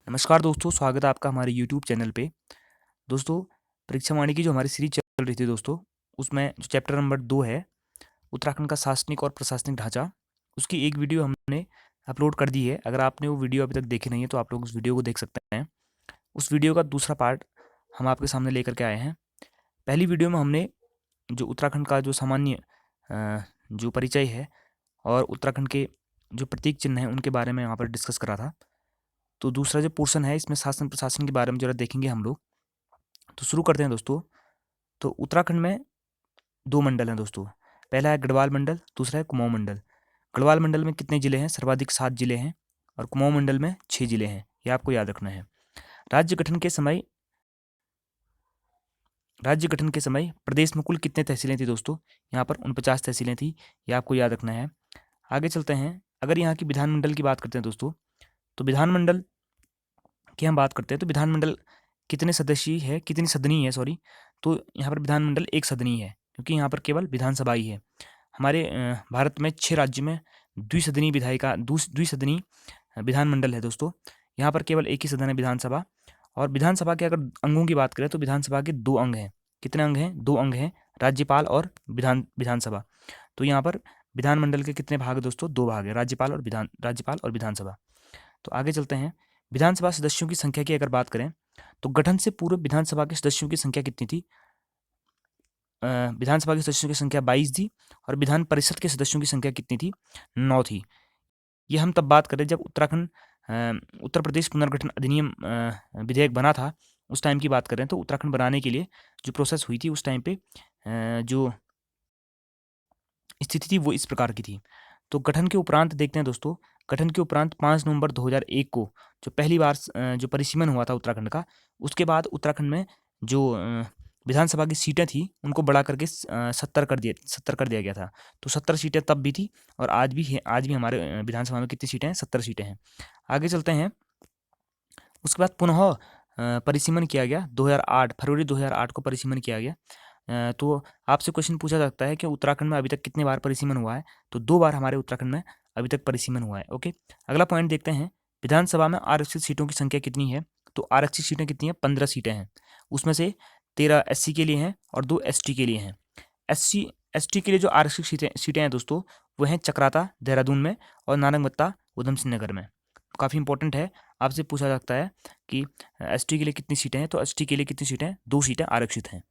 नमस्कार दोस्तों, स्वागत है आपका हमारे यूट्यूब चैनल पे। दोस्तों, परीक्षा वाणी की जो हमारी सीरीज चल रही थी दोस्तों, उसमें जो चैप्टर नंबर 2 है, उत्तराखंड का शासनिक और प्रशासनिक ढांचा, उसकी एक वीडियो हमने अपलोड कर दी है। अगर आपने वो वीडियो अभी तक देखी नहीं है तो आप लोग उस वीडियो को देख सकते हैं। उस वीडियो का दूसरा पार्ट हम आपके सामने लेकर के आए हैं। पहली वीडियो में हमने जो उत्तराखंड का जो सामान्य जो परिचय है और उत्तराखंड के जो प्रतीक चिन्ह हैं उनके बारे में यहाँ पर डिस्कस करा था। तो दूसरा जो पोर्शन है इसमें शासन प्रशासन के बारे में जरा देखेंगे हम लोग। तो शुरू करते हैं दोस्तों। तो उत्तराखंड में 2 मंडल हैं दोस्तों। पहला है गढ़वाल मंडल, दूसरा है कुमाऊँ मंडल। गढ़वाल मंडल में कितने ज़िले हैं? सर्वाधिक 7 ज़िले हैं और कुमाऊँ मंडल में 6 ज़िले हैं। ये आपको याद रखना है। राज्य गठन के समय राज्य गठन के समय प्रदेश में कुल कितने तहसीलें थी दोस्तों? यहाँ पर 49 तहसीलें थी। ये आपको याद रखना है। आगे चलते हैं। अगर यहाँ की विधानमंडल की बात करते हैं दोस्तों, तो विधानमंडल की हम बात करते हैं तो विधानमंडल कितने सदस्यीय है, कितनी सदनीय है सॉरी। तो यहाँ पर विधानमंडल एक सदनीय है क्योंकि यहाँ पर केवल विधानसभा ही है। हमारे भारत में 6 राज्य में द्विसदनीय द्विसदनीय विधानमंडल है दोस्तों। यहाँ पर केवल एक ही सदन है, विधानसभा। और विधानसभा के अगर अंगों की बात करें तो विधानसभा के 2 अंग हैं। कितने अंग हैं? 2 अंग हैं, राज्यपाल और विधानसभा। तो यहाँ पर विधानमंडल के कितने भाग हैं दोस्तों? 2 भाग हैं, राज्यपाल और विधानसभा। तो आगे चलते हैं। विधानसभा सदस्यों की संख्या की अगर बात करें तो गठन से पूर्व विधानसभा के सदस्यों की संख्या कितनी थी? विधानसभा के सदस्यों की संख्या 22 थी और विधान परिषद के सदस्यों की संख्या कितनी थी? 9 थी। ये हम तब बात करें जब उत्तर प्रदेश पुनर्गठन अधिनियम विधेयक बना था, उस टाइम की बात करें तो उत्तराखंड बनाने के लिए जो प्रोसेस हुई थी उस टाइम पे जो स्थिति थी वो इस प्रकार की थी। तो गठन के उपरांत देखते हैं दोस्तों। गठन के उपरांत 5 नवंबर 2001 को जो पहली बार जो परिसीमन हुआ था उत्तराखंड का, उसके बाद उत्तराखंड में जो विधानसभा की सीटें थी उनको बढ़ा करके 70 कर दिया गया था। तो 70 सीटें तब भी थी और आज भी हमारे विधानसभा में कितनी सीटें हैं? 70 सीटें हैं। आगे चलते हैं। उसके बाद पुनः परिसीमन किया गया 2008 फरवरी 2008 को परिसीमन किया गया। तो आपसे क्वेश्चन पूछा जा सकता है कि उत्तराखंड में अभी तक कितने बार परिसीमन हुआ है? तो 2 बार हमारे उत्तराखंड में अभी तक परिसीमन हुआ है। ओके, अगला पॉइंट देखते हैं। विधानसभा में आरक्षित सीटों की संख्या कितनी है? तो आरक्षित सीटें कितनी हैं? 15 सीटें हैं। उसमें से 13 एससी के लिए हैं और 2 एसटी के लिए हैं। एसटी के लिए जो आरक्षित सीटें हैं दोस्तों, वो हैं चकराता देहरादून में और नारंगमत्ता उधम सिंह नगर में। काफ़ी इंपॉर्टेंट है, आपसे पूछा जा सकता है कि एसटी के लिए कितनी सीटें हैं? तो एसटी के लिए कितनी सीटें हैं? 2 सीटें आरक्षित हैं।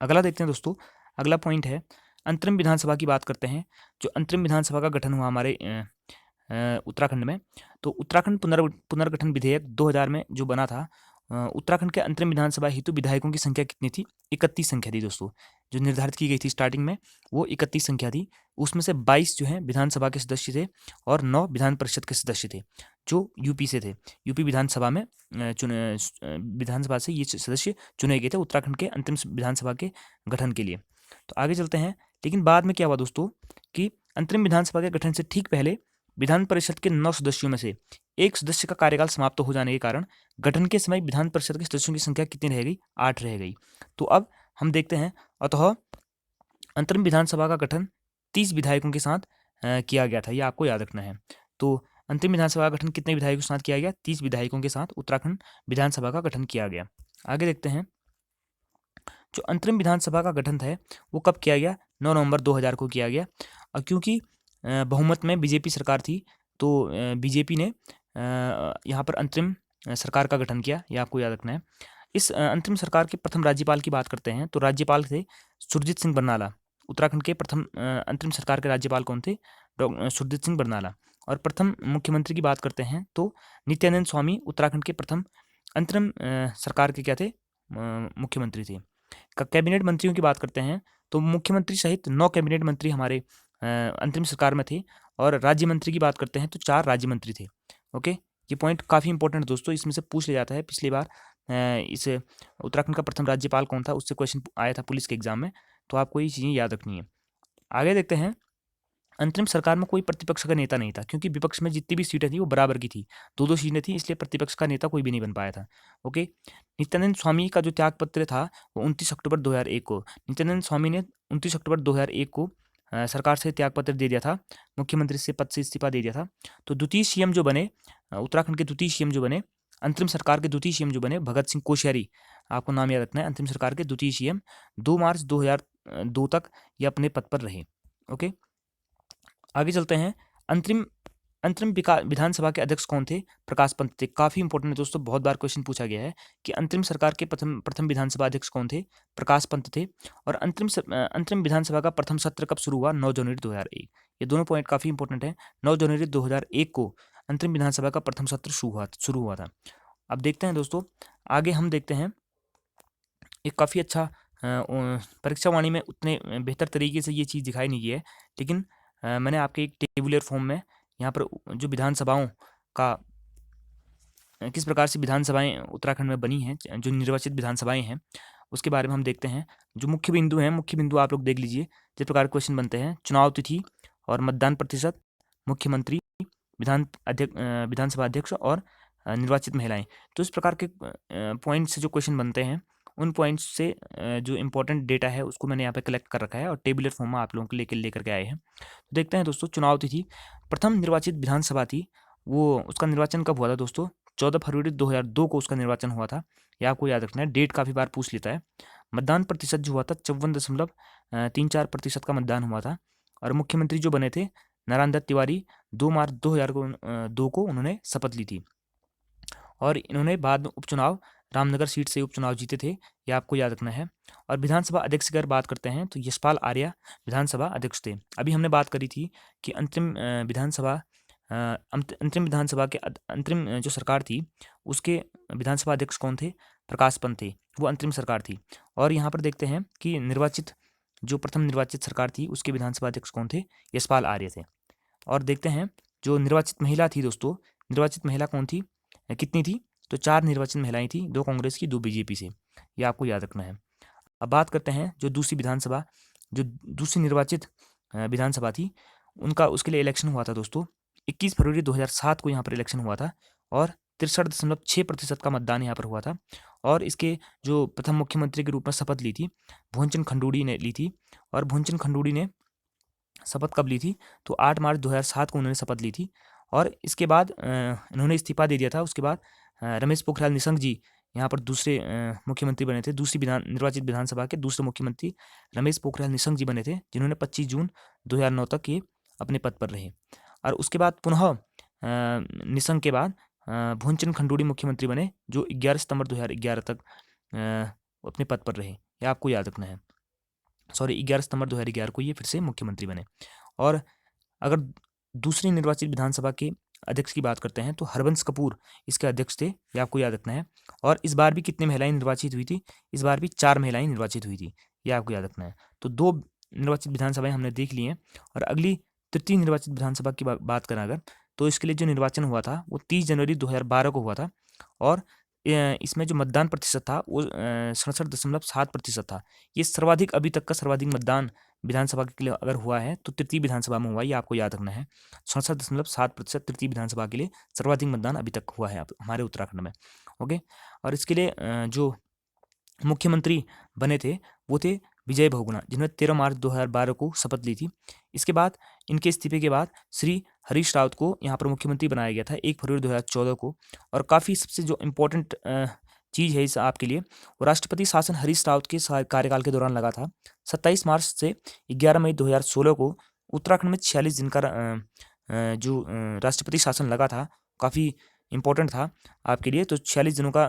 अगला देखते हैं दोस्तों। अगला पॉइंट है, अंतरिम विधानसभा की बात करते हैं। जो अंतरिम विधानसभा का गठन हुआ हमारे उत्तराखंड में, तो उत्तराखंड पुनर्गठन विधेयक 2000 में जो बना था, उत्तराखंड के अंतरिम विधानसभा हेतु विधायकों की संख्या कितनी थी? 31 संख्या थी दोस्तों। जो निर्धारित की गई थी स्टार्टिंग में, वो 31 संख्या थी। उसमें से 22 जो हैं विधानसभा के सदस्य थे और 9 विधान परिषद के सदस्य थे जो यूपी से थे। यूपी विधानसभा में विधानसभा से ये सदस्य चुने गए थे उत्तराखंड के अंतिम विधानसभा के गठन के लिए। तो आगे चलते हैं। लेकिन बाद में क्या हुआ दोस्तों कि अंतरिम विधानसभा के गठन से ठीक पहले विधान परिषद के 9 सदस्यों में से एक सदस्य का कार्यकाल समाप्त हो जाने के कारण गठन के समय विधान परिषद के सदस्यों की संख्या कितनी रह गई? 8 रह गई। तो अब हम देखते हैं। अतः अंतरिम विधानसभा का गठन 30 विधायकों के साथ किया गया था। ये आपको याद रखना है। तो अंतिम विधानसभा का गठन कितने विधायकों के साथ किया गया? 30 विधायकों के साथ उत्तराखंड विधानसभा का गठन किया गया। आगे देखते हैं। जो अंतरिम विधानसभा का गठन था वो कब किया गया? 9 नवंबर 2000 को किया गया। और क्योंकि बहुमत में बीजेपी सरकार थी, तो बीजेपी ने यहाँ पर अंतरिम सरकार का गठन किया। ये आपको याद रखना है। इस अंतरिम सरकार के प्रथम राज्यपाल की बात करते हैं तो राज्यपाल थे सुरजीत सिंह बरनाला। उत्तराखंड के प्रथम अंतरिम सरकार के राज्यपाल कौन थे? सुरजीत सिंह बरनाला। और प्रथम मुख्यमंत्री की बात करते हैं तो नित्यानंद स्वामी उत्तराखंड के प्रथम अंतरिम सरकार के क्या थे? मुख्यमंत्री थे। कैबिनेट मंत्रियों की बात करते हैं तो मुख्यमंत्री सहित 9 कैबिनेट मंत्री हमारे अंतरिम सरकार में थे और राज्य मंत्री की बात करते हैं तो 4 राज्य मंत्री थे। ओके, ये पॉइंट काफ़ी इंपॉर्टेंट है दोस्तों। इसमें से पूछ लिया जाता है। पिछली बार इस उत्तराखंड का प्रथम राज्यपाल कौन था, उससे क्वेश्चन आया था पुलिस के एग्जाम में। तो आपको ये चीज़ें याद रखनी है। आगे देखते हैं। अंतरिम सरकार में कोई प्रतिपक्ष का नेता नहीं था क्योंकि विपक्ष में जितनी भी सीटें थी वो बराबर की थी। 2-2 सीटें थी, इसलिए प्रतिपक्ष का नेता कोई भी नहीं बन पाया था। ओके, नित्यानंद स्वामी का जो त्यागपत्र था वो 29 अक्टूबर 2001 को नित्यानंद स्वामी ने 29 अक्टूबर 2001 को सरकार से त्यागपत्र दे दिया था, मुख्यमंत्री से पद से इस्तीफा दे दिया था। तो द्वितीय सीएम जो बने, उत्तराखंड के द्वितीय सीएम जो बने, अंतरिम सरकार के द्वितीय सीएम जो बने, भगत सिंह कोश्यारी, आपको नाम याद रखना है। अंतरिम सरकार के द्वितीय सीएम 2 मार्च 2002 तक ये अपने पद पर रहे। ओके, आगे चलते हैं। अंतरिम अंतरिम विधानसभा के अध्यक्ष कौन थे? प्रकाश पंत थे। काफी इंपॉर्टेंट है दोस्तों, बहुत बार क्वेश्चन पूछा गया है कि अंतरिम सरकार के प्रथम विधानसभा अध्यक्ष कौन थे? प्रकाश पंत थे। और अंतरिम विधानसभा का प्रथम सत्र कब शुरू हुआ? 9 जनवरी 2001। ये दोनों पॉइंट काफी इंपॉर्टेंट है। 9 जनवरी 2001 को अंतरिम विधानसभा का प्रथम सत्र शुरू हुआ था। अब देखते हैं दोस्तों, आगे हम देखते हैं एक काफ़ी अच्छा परीक्षा वाणी में उतने बेहतर तरीके से ये चीज़ दिखाई नहीं गई है, लेकिन मैंने आपके एक टेबुलर फॉर्म में यहाँ पर जो विधानसभाओं का किस प्रकार से विधानसभाएं उत्तराखंड में बनी हैं, जो निर्वाचित विधानसभाएं हैं, उसके बारे में हम देखते हैं। जो मुख्य बिंदु हैं, मुख्य बिंदु आप लोग देख लीजिए। जिस प्रकार क्वेश्चन बनते हैं, चुनाव तिथि और मतदान प्रतिशत, मुख्यमंत्री, विधानसभा अध्यक्ष और निर्वाचित महिलाएं। तो इस प्रकार के पॉइंट से जो क्वेश्चन बनते हैं, उन पॉइंट्स से जो इंपॉर्टेंट डेटा है उसको मैंने यहाँ पे कलेक्ट कर रखा है और टेबुलर फॉर्म में आप लोगों को लेकर के आए हैं। तो देखते हैं दोस्तों, चुनाव तिथि, प्रथम निर्वाचित विधानसभा थी वो, उसका निर्वाचन कब हुआ था दोस्तों? 14 फरवरी 2002 को उसका निर्वाचन हुआ था। यह आपको याद रखना है, डेट काफ़ी बार पूछ लेता है। मतदान प्रतिशत जो हुआ था 54.34% का मतदान हुआ था। और मुख्यमंत्री जो बने थे नारायण दत्त तिवारी, 2 मार्च 2002 को उन्होंने शपथ ली थी। और इन्होंने बाद में उपचुनाव रामनगर सीट से उपचुनाव जीते थे, ये आपको याद रखना है। और विधानसभा अध्यक्ष की अगर बात करते हैं तो यशपाल आर्या विधानसभा अध्यक्ष थे। अभी हमने बात करी थी कि अंतरिम विधानसभा के अंतरिम जो सरकार थी उसके विधानसभा अध्यक्ष कौन थे? प्रकाश पंत थे, वो अंतरिम सरकार थी। और यहाँ पर देखते हैं कि जो प्रथम निर्वाचित सरकार थी उसके विधानसभा अध्यक्ष कौन थे? यशपाल आर्य थे। और देखते हैं जो निर्वाचित महिला थी दोस्तों, निर्वाचित महिला कौन थी, कितनी थी? तो 4 निर्वाचित महिलाएं थी, 2 कांग्रेस की, 2 बीजेपी से। ये आपको याद रखना है। अब बात करते हैं जो दूसरी निर्वाचित विधानसभा थी, उसके लिए इलेक्शन हुआ था दोस्तों 21 फरवरी 2007 को यहाँ पर इलेक्शन हुआ था और 63.6% का मतदान यहाँ पर हुआ था। और इसके जो प्रथम मुख्यमंत्री के रूप में शपथ ली थी भुवनचंद खंडूड़ी ने ली थी। और भुवनचंद खंडूड़ी ने शपथ कब ली थी? तो 8 मार्च 2007 को उन्होंने शपथ ली थी। और इसके बाद इन्होंने इस्तीफा दे दिया था। उसके बाद रमेश पोखरियाल निशंक जी यहाँ पर दूसरे मुख्यमंत्री बने थे। निर्वाचित विधानसभा के दूसरे मुख्यमंत्री रमेश पोखरियाल निशंक जी बने थे, जिन्होंने 25 जून 2009 तक ये अपने पद पर रहे। और उसके बाद पुनः निशंक के बाद भुवनचंद खंडूड़ी मुख्यमंत्री बने, जो 11 सितंबर 2011 तक अपने पद पर रहे। यह आपको याद रखना है। 11 सितंबर 2011 को ये फिर से मुख्यमंत्री बने। और अगर दूसरी निर्वाचित विधानसभा के अध्यक्ष की बात करते हैं तो हरबंस कपूर इसके अध्यक्ष थे, ये आपको याद रखना है। और इस बार भी कितनी महिलाएं निर्वाचित हुई थी? इस बार भी 4 महिलाएं निर्वाचित हुई थी, ये आपको याद रखना है। तो 2 निर्वाचित विधानसभाएं हमने देख ली हैं। और अगली तृतीय निर्वाचित विधानसभा की बात करें अगर, तो इसके लिए जो निर्वाचन हुआ था वो 30 जनवरी 2012 को हुआ था। और इसमें जो मतदान प्रतिशत था वो 67.7% था। ये सर्वाधिक, अभी तक का सर्वाधिक मतदान विधानसभा के लिए अगर हुआ है तो तृतीय विधानसभा में हुआ, ये आपको याद रखना है। 67.7% तृतीय विधानसभा के लिए सर्वाधिक मतदान अभी तक हुआ है हमारे उत्तराखंड में। ओके, और इसके लिए जो मुख्यमंत्री बने थे वो थे विजय बहुगुणा, जिन्होंने 13 मार्च 2012 को शपथ ली थी। इसके बाद इनके इस्तीफे के बाद श्री हरीश रावत को यहाँ पर मुख्यमंत्री बनाया गया था 1 फरवरी 2014 को। और काफ़ी सबसे जो इम्पोर्टेंट चीज़ है इस आपके लिए, वो राष्ट्रपति शासन हरीश रावत के कार्यकाल के दौरान लगा था। 27 मार्च से 11 मई 2016 को उत्तराखंड में 46 दिन का जो राष्ट्रपति शासन लगा था, काफ़ी इंपॉर्टेंट था आपके लिए। तो 46 दिनों का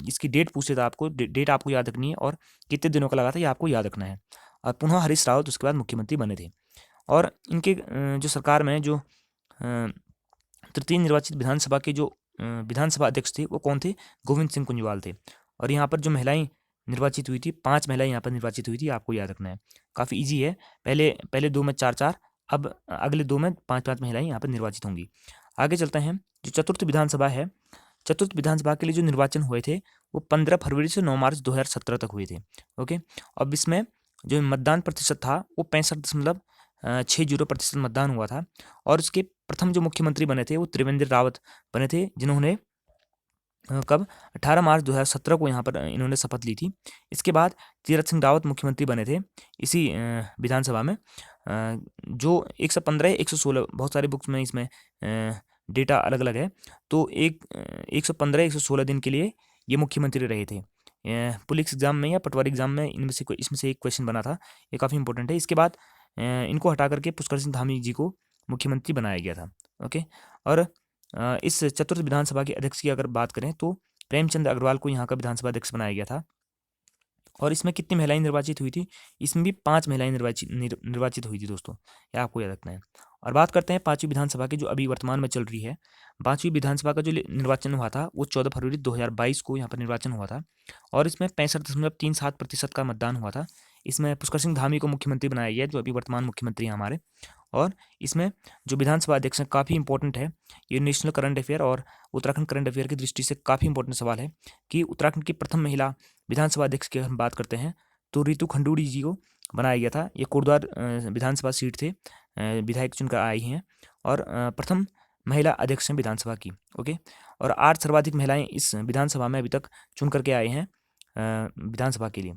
इसकी डेट पूछे था आपको, डेट आपको याद रखनी है और कितने दिनों का लगा था ये आपको याद रखना है। और पुनः हरीश रावत उसके बाद मुख्यमंत्री बने थे। और इनके जो सरकार में जो तृतीय निर्वाचित विधानसभा के जो विधानसभा अध्यक्ष थे वो कौन थे? गोविंद सिंह कुंजवाल थे। और यहाँ पर जो महिलाएं निर्वाचित हुई थी, 5 महिलाएं यहाँ पर निर्वाचित हुई थी, आपको याद रखना है। काफ़ी ईजी है, पहले 2 में 4-4, अब अगले 2 में 5-5 महिलाएं यहाँ पर निर्वाचित होंगी। आगे चलते हैं, जो चतुर्थ विधानसभा है, चतुर्थ विधानसभा के लिए जो निर्वाचन हुए थे वो 15 फरवरी से 9 मार्च 2017 तक हुए थे। ओके, अब इसमें जो मतदान प्रतिशत था वो 65.60% मतदान हुआ था। और उसके प्रथम जो मुख्यमंत्री बने थे वो त्रिवेंद्र रावत बने थे, जिन्होंने कब 18 मार्च 2017 को यहाँ पर इन्होंने शपथ ली थी। इसके बाद तीरथ सिंह रावत मुख्यमंत्री बने थे इसी विधानसभा में जो 115 116 बहुत सारे बुक्स में इसमें डेटा अलग अलग है। तो 115 116 दिन के लिए ये मुख्यमंत्री रहे थे। पुलिस एग्जाम में या पटवारी एग्जाम में इसमें से एक क्वेश्चन बना था, ये काफ़ी इंपॉर्टेंट है। इसके बाद इनको हटा करके पुष्कर सिंह धामी जी को मुख्यमंत्री बनाया गया था। ओके, और इस चतुर्थ विधानसभा के अध्यक्ष की अगर बात करें तो प्रेमचंद अग्रवाल को यहाँ का विधानसभा अध्यक्ष बनाया गया था। और इसमें कितनी महिलाएं निर्वाचित हुई थी? इसमें भी 5 महिलाएं निर्वाचित हुई थी दोस्तों, यह आपको याद रखना है। और बात करते हैं 5वीं विधानसभा की, जो अभी वर्तमान में चल रही है। 5वीं विधानसभा का जो निर्वाचन हुआ था वो 14 फरवरी 2022 को यहाँ पर निर्वाचन हुआ था, और इसमें 65.37% का मतदान हुआ था। इसमें पुष्कर सिंह धामी को मुख्यमंत्री बनाया गया, जो अभी वर्तमान मुख्यमंत्री हैं हमारे। और इसमें जो विधानसभा अध्यक्ष हैं काफ़ी इंपॉर्टेंट है, ये नेशनल करंट अफेयर और उत्तराखंड करंट अफेयर की दृष्टि से काफ़ी इंपॉर्टेंट सवाल है कि उत्तराखंड की प्रथम महिला विधानसभा अध्यक्ष की हम बात करते हैं तो रितु खंडूड़ी जी को बनाया गया था। ये कोटद्वार विधानसभा सीट थे, विधायक चुनकर आई हैं, और प्रथम महिला अध्यक्ष हैं विधानसभा की। ओके, और 8 सर्वाधिक महिलाएं इस विधानसभा में अभी तक चुन करके आए हैं विधानसभा के लिए।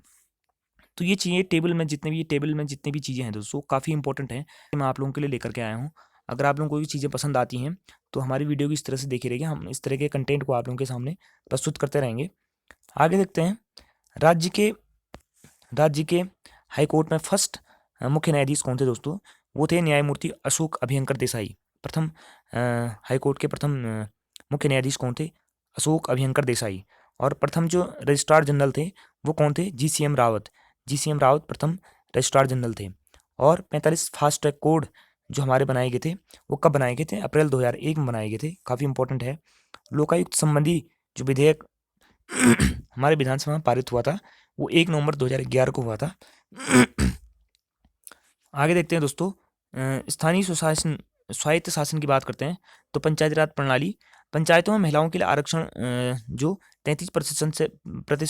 तो ये चीज़ें टेबल में जितनी भी चीज़ें हैं दोस्तों काफ़ी इंपॉर्टेंट हैं, मैं आप लोगों के लिए लेकर के आया हूँ। अगर आप लोगों को ये चीज़ें पसंद आती हैं तो हमारी वीडियो की इस तरह से देखी रहेगी, हम इस तरह के कंटेंट को आप लोगों के सामने प्रस्तुत करते रहेंगे। आगे देखते हैं, राज्य के हाई कोर्ट में फर्स्ट मुख्य न्यायाधीश कौन थे दोस्तों? वो थे न्यायमूर्ति अशोक अभयंकर देसाई। प्रथम हाई कोर्ट के प्रथम मुख्य न्यायाधीश कौन थे? अशोक अभयंकर देसाई। और प्रथम जो रजिस्ट्रार जनरल थे वो कौन थे? GCM रावत प्रथम रजिस्ट्रार जनरल थे। और 45 फास्ट ट्रैक कोड जो हमारे बनाए गए थे वो कब बनाए गए थे? अप्रैल 2001 में बनाए गए थे, काफ़ी इंपॉर्टेंट है। लोकायुक्त संबंधी जो विधेयक हमारे विधानसभा में पारित हुआ था वो 1 नवंबर 2011 को हुआ था। आगे देखते हैं दोस्तों, स्थानीय स्वायत्त शासन की बात करते हैं तो पंचायती राज प्रणाली, पंचायतों में महिलाओं के लिए आरक्षण जो 33%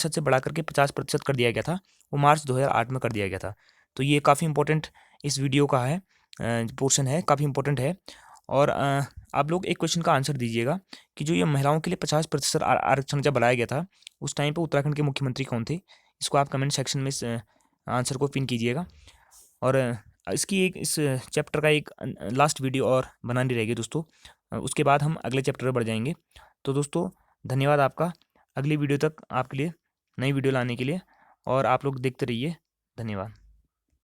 से बढ़ा करके 50% कर दिया गया था, वो मार्च 2008 में कर दिया गया था। तो ये काफ़ी इंपॉर्टेंट इस वीडियो का है, पोर्शन है, काफ़ी इंपॉर्टेंट है। और आप लोग एक क्वेश्चन का आंसर दीजिएगा कि जो ये महिलाओं के लिए 50% आरक्षण जब बढ़ाया गया था उस टाइम पर उत्तराखंड के मुख्यमंत्री कौन थे? इसको आप कमेंट सेक्शन में इस आंसर को पिन कीजिएगा। और इस चैप्टर का एक लास्ट वीडियो और बनानी रहेगी दोस्तों, उसके बाद हम अगले चैप्टर पर बढ़ जाएंगे। तो दोस्तों धन्यवाद आपका, अगली वीडियो तक आपके लिए नई वीडियो लाने के लिए, और आप लोग देखते रहिए। धन्यवाद।